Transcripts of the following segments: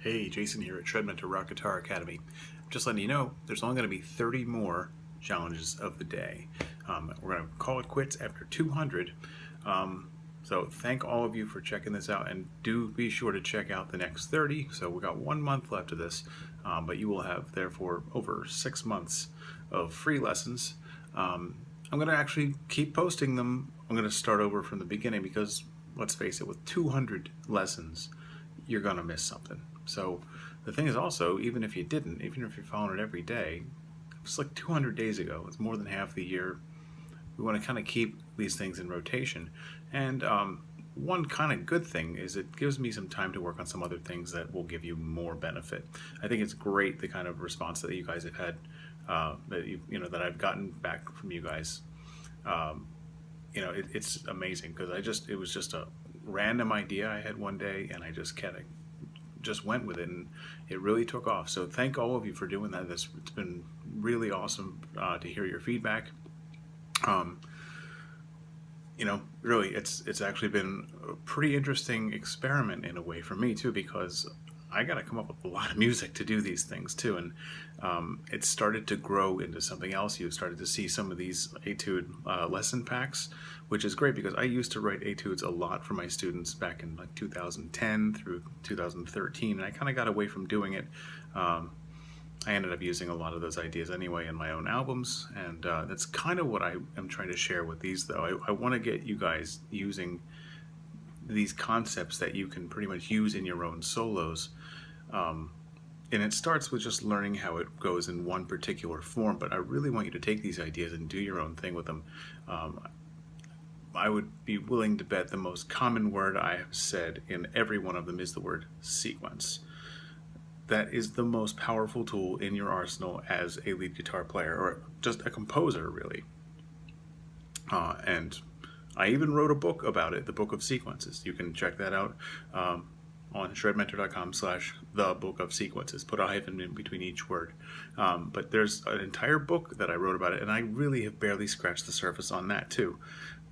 Hey, Jason here at Shredmentor Rock Guitar Academy. Just letting you know, there's only going to be 30 more challenges of the day. We're going to call it quits after 200. So thank all of you for checking this out, and do be sure to check out the next 30. So we got 1 month left of this, but you will have therefore over 6 months of free lessons. I'm going to actually keep posting them. I'm going to start over from the beginning because, let's face it, with 200 lessons, you're going to miss something. So the thing is also, even if you're following it every day, it's like 200 days ago. It's more than half the year. We want to kind of keep these things in rotation. And one kind of good thing is it gives me some time to work on some other things that will give you more benefit. I think it's great the kind of response that you guys have had, that I've gotten back from you guys. It's amazing because it was just a random idea I had one day, and I just went with it, and it really took off. So thank all of you for doing that. It's been really awesome to hear your feedback. Really, it's actually been a pretty interesting experiment in a way for me too, because I got to come up with a lot of music to do these things too, and it started to grow into something else. You started to see some of these etude lesson packs, which is great because I used to write etudes a lot for my students back in like 2010 through 2013, and I kind of got away from doing it. I ended up using a lot of those ideas anyway in my own albums, and that's kind of what I am trying to share with these, though. I want to get you guys using these concepts that you can pretty much use in your own solos. And it starts with just learning how it goes in one particular form, but I really want you to take these ideas and do your own thing with them. I would be willing to bet the most common word I have said in every one of them is the word sequence. That is the most powerful tool in your arsenal as a lead guitar player, or just a composer, really. And I even wrote a book about it, the Book of Sequences. You can check that out on shredmentor.com/the Book of Sequences. Put a hyphen in between each word. But there's an entire book that I wrote about it, and I really have barely scratched the surface on that too.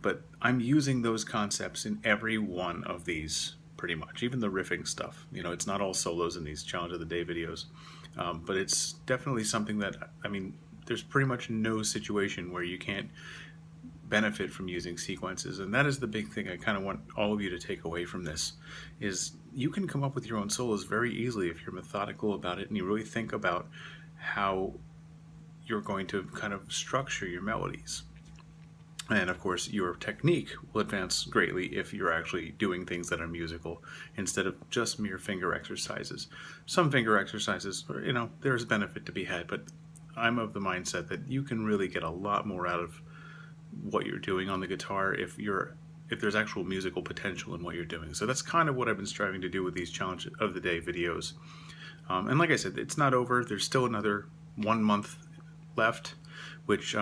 But I'm using those concepts in every one of these, pretty much, even the riffing stuff. It's not all solos in these Challenge of the Day videos, but it's definitely something that, there's pretty much no situation where you can't benefit from using sequences. And that is the big thing I kind of want all of you to take away from this, is you can come up with your own solos very easily if you're methodical about it and you really think about how you're going to kind of structure your melodies. And of course, your technique will advance greatly if you're actually doing things that are musical instead of just mere finger exercises. Some finger exercises, there's benefit to be had, but I'm of the mindset that you can really get a lot more out of what you're doing on the guitar if there's actual musical potential in what you're doing. So that's kind of what I've been striving to do with these Challenge of the Day videos. And like I said, it's not over. There's still another 1 month left, which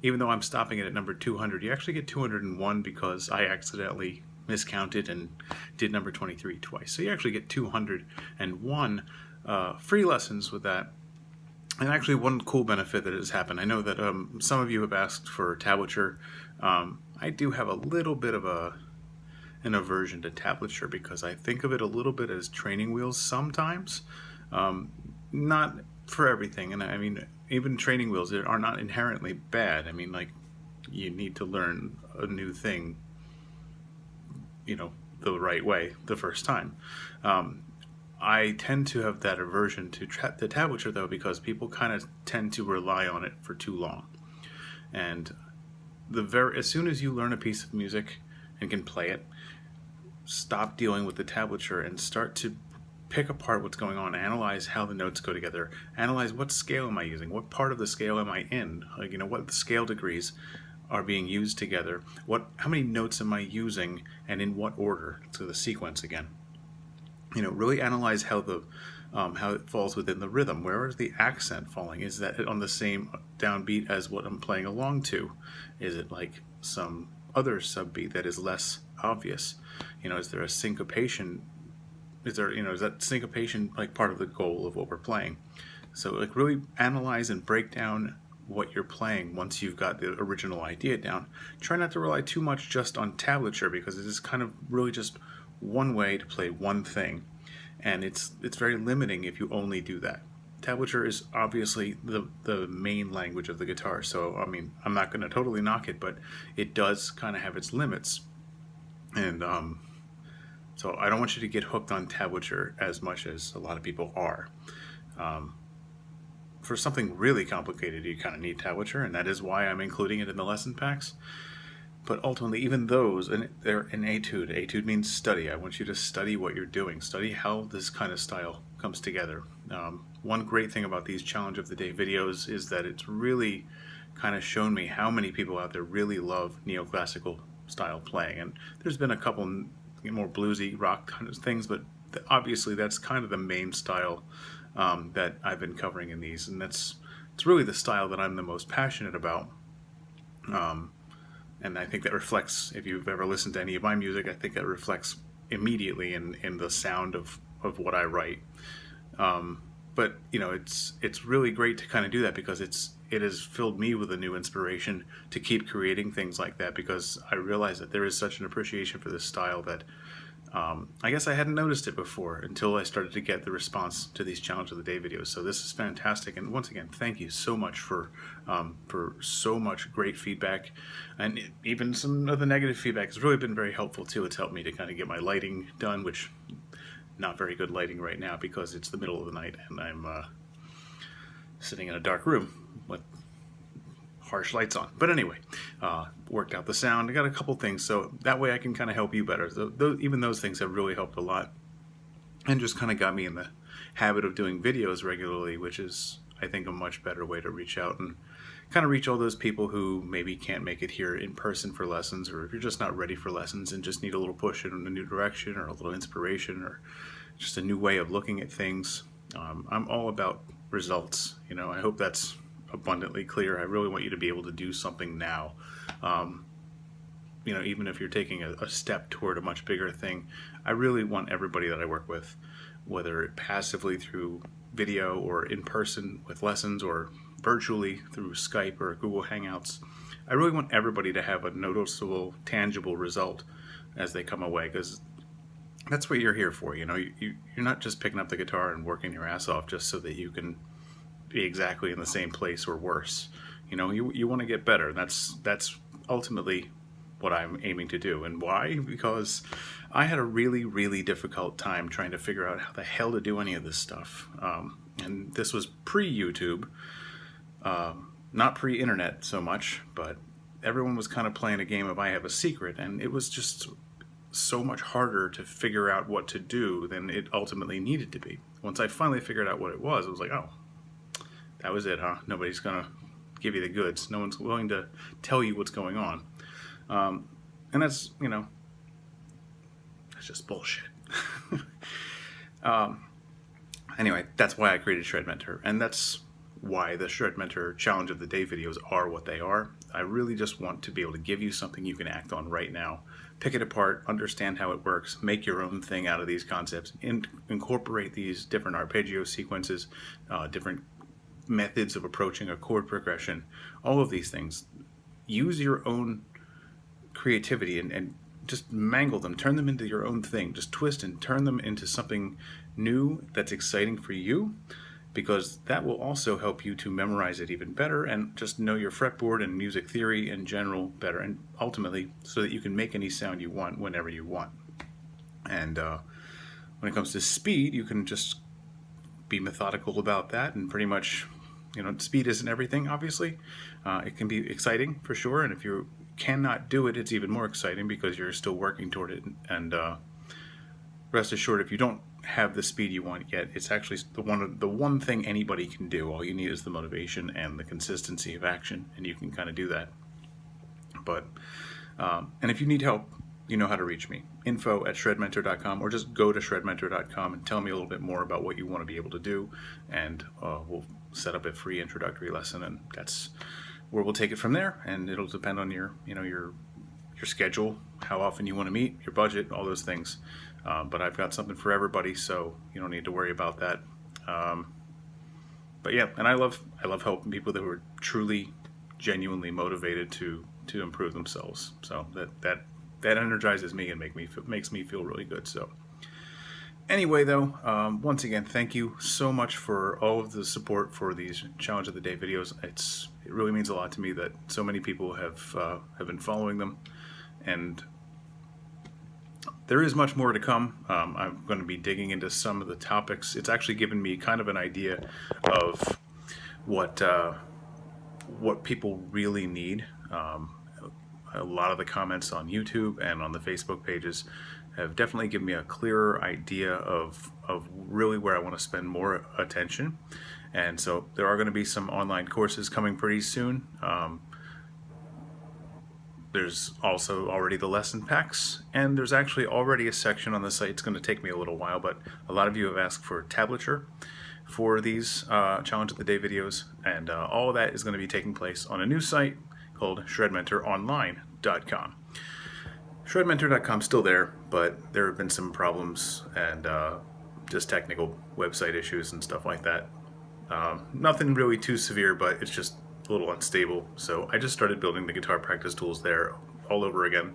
even though I'm stopping it at number 200, you actually get 201 because I accidentally miscounted and did number 23 twice. So you actually get 201 free lessons with that. And actually, one cool benefit that has happened, I know that some of you have asked for tablature. I do have a little bit of an aversion to tablature because I think of it a little bit as training wheels sometimes. Not for everything, and even training wheels are not inherently bad. You need to learn a new thing, the right way the first time. I tend to have that aversion to the tablature, though, because people kind of tend to rely on it for too long. And as soon as you learn a piece of music and can play it, stop dealing with the tablature and start to pick apart what's going on, analyze how the notes go together, analyze what scale am I using, what part of the scale am I in, what the scale degrees are being used together, how many notes am I using, and in what order, to the sequence again. Really analyze how it falls within the rhythm. Where is the accent falling? Is that on the same downbeat as what I'm playing along to? Is it like some other subbeat that is less obvious? Is there a syncopation? Is that syncopation like part of the goal of what we're playing? So really analyze and break down what you're playing once you've got the original idea down. Try not to rely too much just on tablature, because it is kind of really just one way to play one thing. and it's very limiting if you only do that. Tablature is obviously the main language of the guitar, so I mean, I'm not going to totally knock it, but it does kind of have its limits. And so I don't want you to get hooked on tablature as much as a lot of people are. For something really complicated, you kind of need tablature, and that is why I'm including it in the lesson packs. But ultimately, even those, and they're an etude. Etude means study. I want you to study what you're doing. Study how this kind of style comes together. One great thing about these Challenge of the Day videos is that it's really kind of shown me how many people out there really love neoclassical style playing. And there's been a couple more bluesy rock kind of things, but obviously that's kind of the main style that I've been covering in these, and it's really the style that I'm the most passionate about. And I think that reflects, if you've ever listened to any of my music, I think that reflects immediately in the sound of what I write. But you know, it's really great to kind of do that, because it has filled me with a new inspiration to keep creating things like that, because I realize that there is such an appreciation for this style that I guess I hadn't noticed it before until I started to get the response to these Challenge of the Day videos. So this is fantastic, and once again, thank you so much for so much great feedback, and even some of the negative feedback has really been very helpful too. It's helped me to kind of get my lighting done, which not very good lighting right now because it's the middle of the night and I'm sitting in a dark room with harsh lights on. But anyway, worked out the sound. I got a couple things, so that way I can kind of help you better. So even those things have really helped a lot, and just kind of got me in the habit of doing videos regularly, which is, I think, a much better way to reach out and kind of reach all those people who maybe can't make it here in person for lessons, or if you're just not ready for lessons and just need a little push in a new direction, or a little inspiration, or just a new way of looking at things. I'm all about results. You know, I hope that's abundantly clear. I really want you to be able to do something now. You know, even if you're taking a step toward a much bigger thing, I really want everybody that I work with, whether passively through video or in person with lessons or virtually through Skype or Google Hangouts, I really want everybody to have a noticeable, tangible result as they come away, because that's what you're here for. You know, you're not just picking up the guitar and working your ass off just so that you can be exactly in the same place or worse. You know, you want to get better. That's ultimately what I'm aiming to do. And why? Because I had a really, really difficult time trying to figure out how the hell to do any of this stuff. And this was pre-YouTube, not pre-internet so much, but everyone was kind of playing a game of I Have a Secret, and it was just so much harder to figure out what to do than it ultimately needed to be. Once I finally figured out what it was like, oh, that was it, huh? Nobody's gonna give you the goods. No one's willing to tell you what's going on. And that's, you know, that's just bullshit. Anyway, that's why I created Shred Mentor, and that's why the Shred Mentor Challenge of the Day videos are what they are. I really just want to be able to give you something you can act on right now. Pick it apart, understand how it works, make your own thing out of these concepts, incorporate these different arpeggio sequences, different methods of approaching a chord progression, all of these things. Use your own creativity and just mangle them, turn them into your own thing. Just twist and turn them into something new that's exciting for you, because that will also help you to memorize it even better and just know your fretboard and music theory in general better, and ultimately so that you can make any sound you want whenever you want. And when it comes to speed, you can just be methodical about that, and pretty much, you know, speed isn't everything, obviously. It can be exciting for sure, and if you cannot do it, it's even more exciting because you're still working toward it. And rest assured, if you don't have the speed you want yet, it's actually the one thing anybody can do. All you need is the motivation and the consistency of action, and you can kind of do that. But and if you need help, you know how to reach me. info@shredmentor.com, or just go to shredmentor.com and tell me a little bit more about what you want to be able to do, and we'll set up a free introductory lesson, and that's where we'll take it from there. And it'll depend on your schedule, how often you want to meet, your budget, all those things. But I've got something for everybody, so you don't need to worry about that. But yeah, and I love helping people that are truly, genuinely motivated to improve themselves. So that energizes me and makes me feel really good. So Anyway, though, once again, thank you so much for all of the support for these Challenge of the Day videos. It really means a lot to me that so many people have been following them, and there is much more to come. I'm going to be digging into some of the topics. It's actually given me kind of an idea of what people really need. A lot of the comments on YouTube and on the Facebook pages have definitely given me a clearer idea of really where I want to spend more attention. And so there are going to be some online courses coming pretty soon. There's also already the lesson packs, and there's actually already a section on the site. It's going to take me a little while, but a lot of you have asked for tablature for these Challenge of the Day videos, and all of that is going to be taking place on a new site called shredmentoronline.com. Shredmentor.com is still there, but there have been some problems and just technical website issues and stuff like that. Nothing really too severe, but it's just a little unstable. So I just started building the guitar practice tools there all over again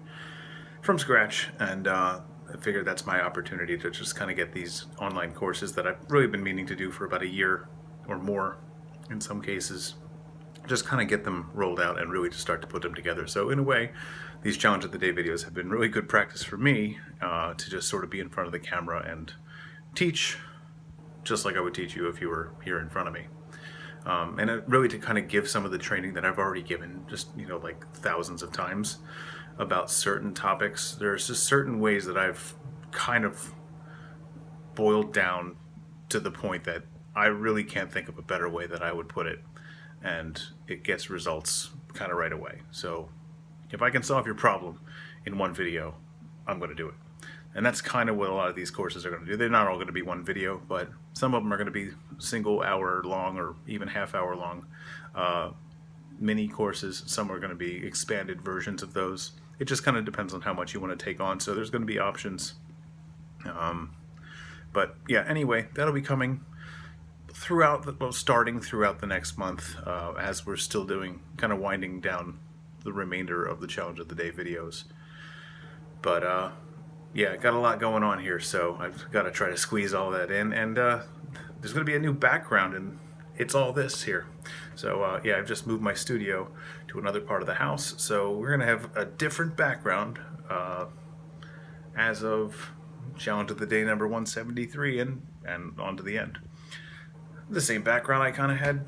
from scratch, and I figured that's my opportunity to just kind of get these online courses that I've really been meaning to do for about a year or more in some cases, just kind of get them rolled out and really to start to put them together. So in a way, these Challenge of the Day videos have been really good practice for me to just sort of be in front of the camera and teach just like I would teach you if you were here in front of me. And really to kind of give some of the training that I've already given, just, like thousands of times about certain topics. There's just certain ways that I've kind of boiled down to the point that I really can't think of a better way that I would put it. And it gets results kind of right away. So if I can solve your problem in one video, I'm going to do it. And that's kind of what a lot of these courses are going to do. They're not all going to be one video, but some of them are going to be single hour long or even half hour long mini courses. Some are going to be expanded versions of those. It just kind of depends on how much you want to take on. So there's going to be options. But yeah, anyway, that'll be coming starting throughout the next month as we're still doing, kind of winding down the remainder of the Challenge of the Day videos. But yeah, got a lot going on here, so I've got to try to squeeze all that in, and there's going to be a new background, and it's all this here. So yeah, I've just moved my studio to another part of the house, so we're going to have a different background as of Challenge of the Day number 173 and on to the end. The same background I kind of had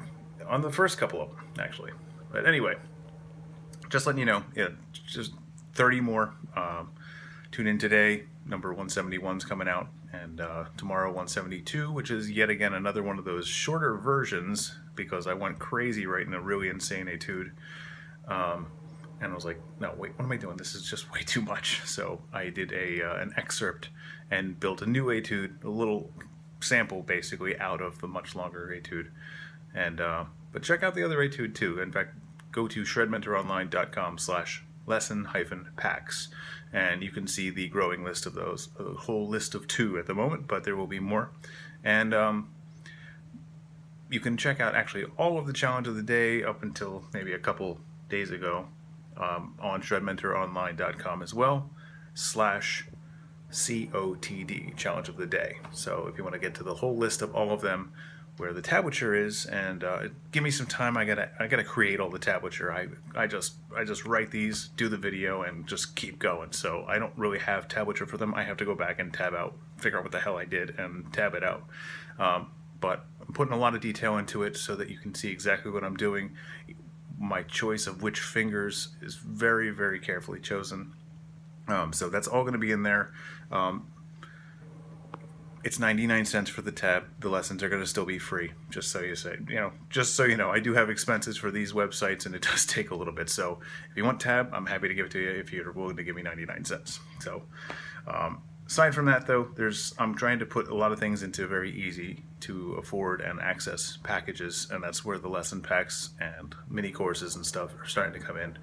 on the first couple of them, actually. But anyway, just letting you know, yeah, just 30 more. Tune in today, number 171 is coming out, and tomorrow 172, which is yet again another one of those shorter versions, because I went crazy writing a really insane etude. And I was like, no, wait, what am I doing? This is just way too much. So I did an excerpt and built a new etude, a little sample basically out of the much longer etude. And but check out the other etude too. In fact, go to shredmentoronline.com/lesson-packs, and you can see the growing list of those, a whole list of 2 at the moment, but there will be more. And you can check out actually all of the Challenge of the Day up until maybe a couple days ago on shredmentoronline.com as well, /COTD, Challenge of the Day. So if you want to get to the whole list of all of them, where the tablature is, and give me some time. I gotta create all the tablature. I just write these, do the video, and just keep going. So I don't really have tablature for them. I have to go back and figure out what the hell I did, and tab it out. But I'm putting a lot of detail into it so that you can see exactly what I'm doing. My choice of which fingers is very, very carefully chosen. So that's all going to be in there. It's 99 cents for the tab. The lessons are going to still be free, just so you say. Just so you know, I do have expenses for these websites, and it does take a little bit. So if you want tab, I'm happy to give it to you if you're willing to give me 99 cents. So aside from that, though, I'm trying to put a lot of things into very easy to afford and access packages, and that's where the lesson packs and mini courses and stuff are starting to come in.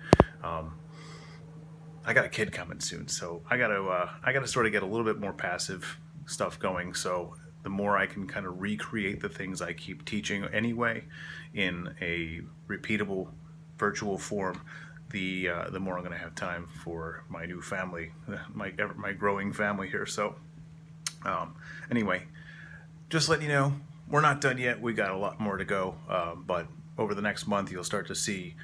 I got a kid coming soon, so I gotta sort of get a little bit more passive stuff going, so the more I can kind of recreate the things I keep teaching anyway in a repeatable virtual form, the more I'm going to have time for my new family, my growing family here. So Anyway, just letting you know, we're not done yet. We got a lot more to go, but over the next month, you'll start to see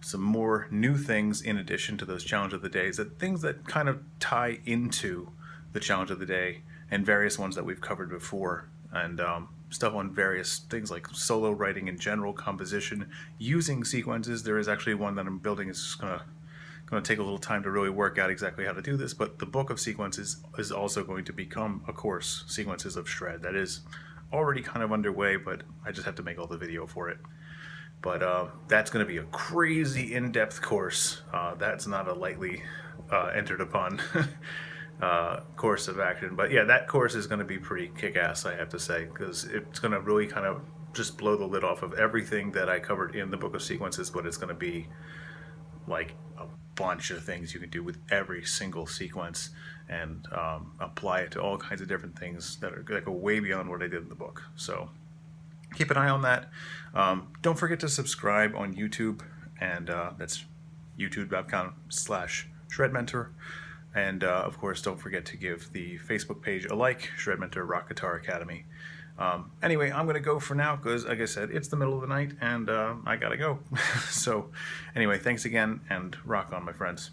some more new things in addition to those challenge of the days, things that kind of tie into the challenge of the day and various ones that we've covered before, and stuff on various things like solo writing and general composition using sequences. There is actually one that I'm building. It's just going to take a little time to really work out exactly how to do this, but the book of sequences is also going to become a course, Sequences of Shred. That is already kind of underway, but I just have to make all the video for it. But that's going to be a crazy in-depth course. That's not a lightly entered upon course of action. But yeah, that course is going to be pretty kick-ass, I have to say, because it's going to really kind of just blow the lid off of everything that I covered in the Book of Sequences, but it's going to be like a bunch of things you can do with every single sequence and apply it to all kinds of different things that go way beyond what I did in the book. So keep an eye on that. Don't forget to subscribe on YouTube, and that's youtube.com/ShredMentor. And of course, don't forget to give the Facebook page a like, Shred Mentor Rock Guitar Academy. Anyway, I'm going to go for now because, like I said, it's the middle of the night and I got to go. So anyway, thanks again, and rock on, my friends.